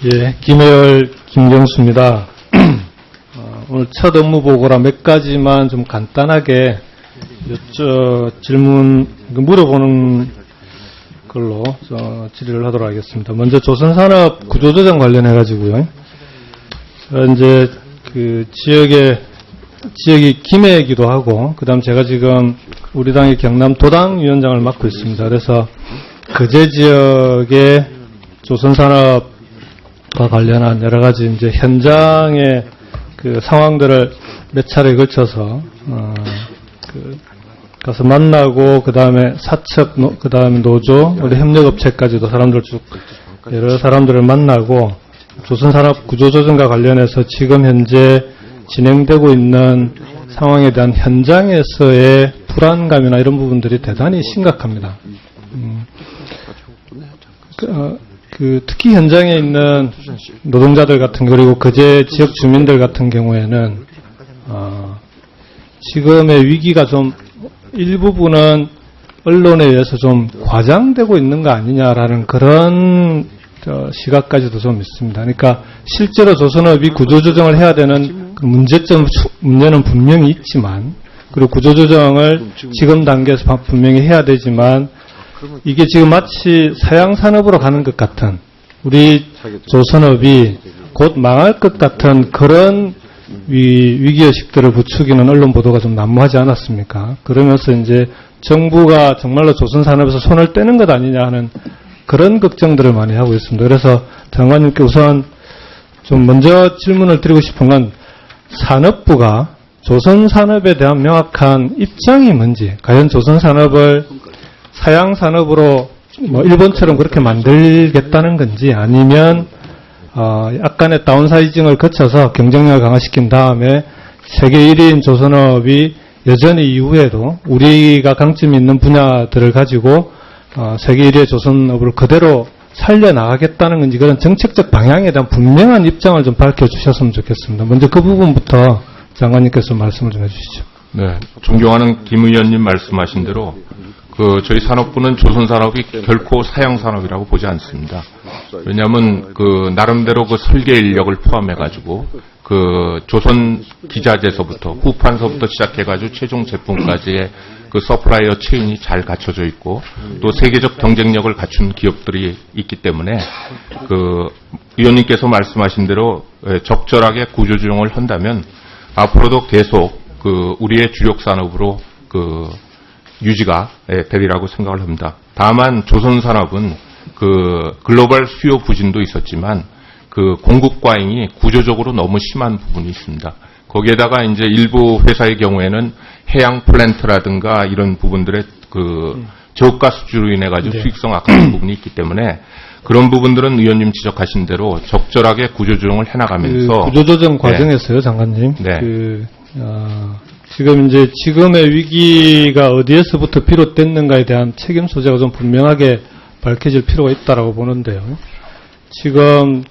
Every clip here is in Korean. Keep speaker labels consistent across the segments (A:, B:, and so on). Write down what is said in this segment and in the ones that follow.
A: 예, 김혜열 김경수입니다. 오늘 첫 업무 보고라 몇 가지만 좀 간단하게 질문 물어보는 걸로 질의를 하도록 하겠습니다. 먼저 조선산업 구조조정 관련해 가지고요. 이제 그 지역이 김해이기도 하고, 그다음 제가 지금 우리 당의 경남 도당 위원장을 맡고 있습니다. 그래서 거제 지역의 조선산업과 관련한 여러 가지 이제 현장의 그 상황들을 몇 차례에 걸쳐서 가서 만나고, 그 다음에 사측, 그 다음에 노조, 우리 협력업체까지도 사람들 쭉 여러 사람들을 만나고 조선산업 구조조정과 관련해서 지금 현재 진행되고 있는 상황에 대한 현장에서의 불안감이나 이런 부분들이 대단히 심각합니다. 특히 현장에 있는 노동자들 같은, 그리고 거제 지역 주민들 같은 경우에는 지금의 위기가 좀 일부분은 언론에 의해서 좀 과장되고 있는 거 아니냐라는 그런 시각까지도 좀 있습니다. 그러니까 실제로 조선업이 구조조정을 해야 되는 문제는 분명히 있지만, 그리고 구조조정을 지금 단계에서 분명히 해야 되지만, 이게 지금 마치 서양산업으로 가는 것 같은, 우리 조선업이 곧 망할 것 같은 그런 위기의식들을 부추기는 언론 보도가 좀 난무하지 않았습니까? 그러면서 이제 정부가 정말로 조선산업에서 손을 떼는 것 아니냐 하는 그런 걱정들을 많이 하고 있습니다. 그래서 장관님께 우선 좀 먼저 질문을 드리고 싶은 건, 산업부가 조선산업에 대한 명확한 입장이 뭔지, 과연 조선산업을 서양산업으로 일본처럼 그렇게 만들겠다는 건지, 아니면 약간의 다운사이징을 거쳐서 경쟁력을 강화시킨 다음에 세계 1위인 조선업이 여전히 이후에도 우리가 강점이 있는 분야들을 가지고 세계 1위의 조선업을 그대로 살려나가겠다는 건지, 그런 정책적 방향에 대한 분명한 입장을 좀 밝혀주셨으면 좋겠습니다. 먼저 그 부분부터 장관님께서 말씀을 좀 해주시죠.
B: 네, 존경하는 김 의원님 말씀하신 대로 저희 산업부는 조선산업이 결코 서양산업이라고 보지 않습니다. 왜냐하면 나름대로 설계 인력을 포함해가지고 조선 기자재서부터 후판서부터 시작해가지고 최종 제품까지의 서플라이어 체인이 잘 갖춰져 있고, 또 세계적 경쟁력을 갖춘 기업들이 있기 때문에 의원님께서 말씀하신 대로 적절하게 구조조정을 한다면 앞으로도 계속 우리의 주력 산업으로 유지가 되리라고 생각을 합니다. 다만 조선산업은 글로벌 수요 부진도 있었지만 공급 과잉이 구조적으로 너무 심한 부분이 있습니다. 거기에다가 이제 일부 회사의 경우에는 해양 플랜트라든가 이런 부분들의 저가 수주로 인해 가지고 네. 수익성 악화된 부분이 있기 때문에 그런 부분들은 의원님 지적하신 대로 적절하게 구조조정을 해나가면서
A: 구조조정 과정에서요, 네. 장관님. 네. 지금 이제 지금의 위기가 어디에서부터 비롯됐는가에 대한 책임 소재가 좀 분명하게 밝혀질 필요가 있다라고 보는데요. 지금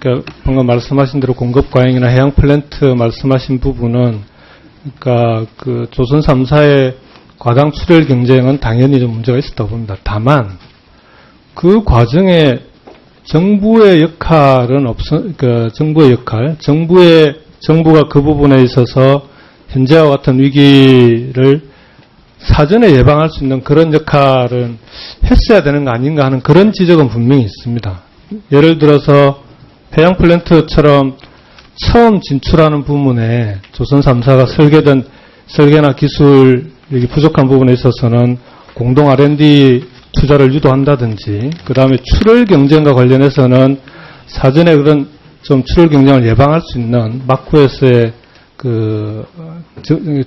A: 방금 말씀하신 대로 공급 과잉이나 해양 플랜트 말씀하신 부분은, 그러니까 조선 3사의 과당 출혈 경쟁은 당연히 좀 문제가 있었다고 봅니다. 다만 그 과정에 정부의 역할은 정부가 그 부분에 있어서 현재와 같은 위기를 사전에 예방할 수 있는 그런 역할은 했어야 되는 거 아닌가 하는 그런 지적은 분명히 있습니다. 예를 들어서 해양 플랜트처럼 처음 진출하는 부분에 조선 3사가 설계나 기술 부족한 부분에 있어서는 공동 R&D 투자를 유도한다든지, 그 다음에 출혈 경쟁과 관련해서는 사전에 그런 좀 출혈 경쟁을 예방할 수 있는 마쿠에서의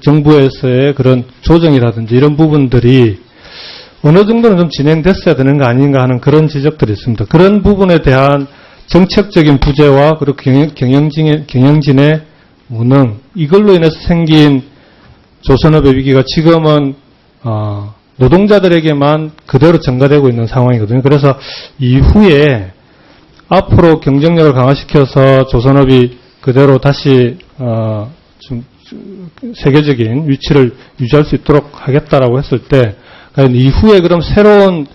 A: 정부에서의 그런 조정이라든지 이런 부분들이 어느 정도는 좀 진행됐어야 되는 거 아닌가 하는 그런 지적들이 있습니다. 그런 부분에 대한 정책적인 부재와 그리고 경영진의 무능, 이걸로 인해서 생긴 조선업의 위기가 지금은 노동자들에게만 그대로 전가되고 있는 상황이거든요. 그래서 이후에 앞으로 경쟁력을 강화시켜서 조선업이 그대로 다시 좀 세계적인 위치를 유지할 수 있도록 하겠다라고 했을 때, 이후에 그럼 새로운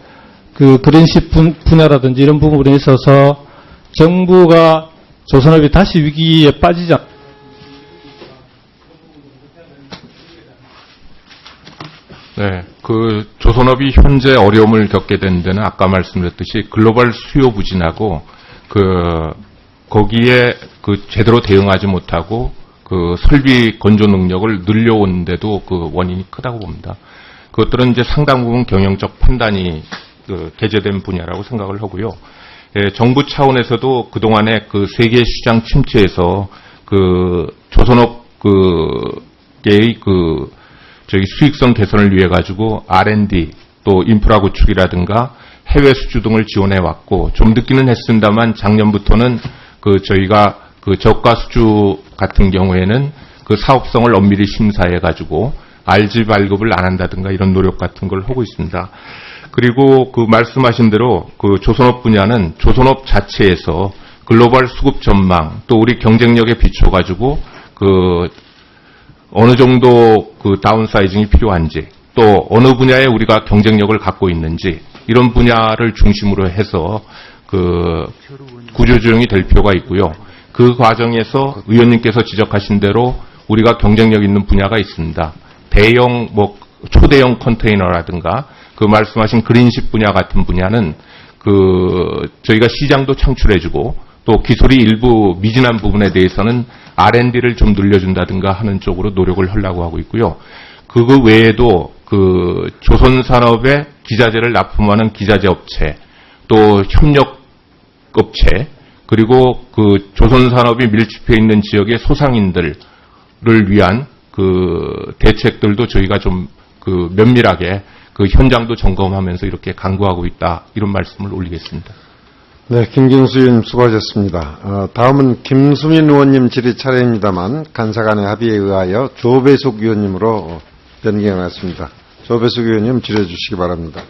A: 그린십 분야라든지 이런 부분에 있어서 정부가 조선업이 다시 위기에 빠지지 않
B: 네, 그 조선업이 현재 어려움을 겪게 된 데는 아까 말씀드렸듯이 글로벌 수요 부진하고 거기에 제대로 대응하지 못하고 설비 건조 능력을 늘려오는데도 원인이 크다고 봅니다. 그것들은 이제 상당 부분 경영적 판단이 개재된 분야라고 생각을 하고요. 예, 정부 차원에서도 그동안에 세계 시장 침체에서 조선업계의 수익성 개선을 위해 가지고 R&D 또 인프라 구축이라든가 해외 수주 등을 지원해 왔고 좀 늦기는 했습니다만 작년부터는 저희가 저가 수주 같은 경우에는 사업성을 엄밀히 심사해 가지고 RG 발급을 안 한다든가 이런 노력 같은 걸 하고 있습니다. 그리고 말씀하신 대로 조선업 분야는 조선업 자체에서 글로벌 수급 전망 또 우리 경쟁력에 비춰 가지고 어느 정도 다운사이징이 필요한지 또 어느 분야에 우리가 경쟁력을 갖고 있는지 이런 분야를 중심으로 해서 구조조정이 될 필요가 있고요. 그 과정에서 의원님께서 지적하신 대로 우리가 경쟁력 있는 분야가 있습니다. 대형 초대형 컨테이너라든가 말씀하신 그린십 분야 같은 분야는 저희가 시장도 창출해주고 또 기술이 일부 미진한 부분에 대해서는 R&D를 좀 늘려준다든가 하는 쪽으로 노력을 하려고 하고 있고요. 그거 외에도 조선산업의 기자재를 납품하는 기자재 업체, 또 협력 업체, 그리고 조선산업이 밀집해 있는 지역의 소상인들을 위한 대책들도 저희가 좀 면밀하게 현장도 점검하면서 이렇게 강구하고 있다. 이런 말씀을 올리겠습니다.
C: 네, 김경수 의원님 수고하셨습니다. 다음은 김수민 의원님 질의 차례입니다만 간사간의 합의에 의하여 조배숙 의원님으로 변경해 놨습니다. 조배숙 의원님 질의해 주시기 바랍니다.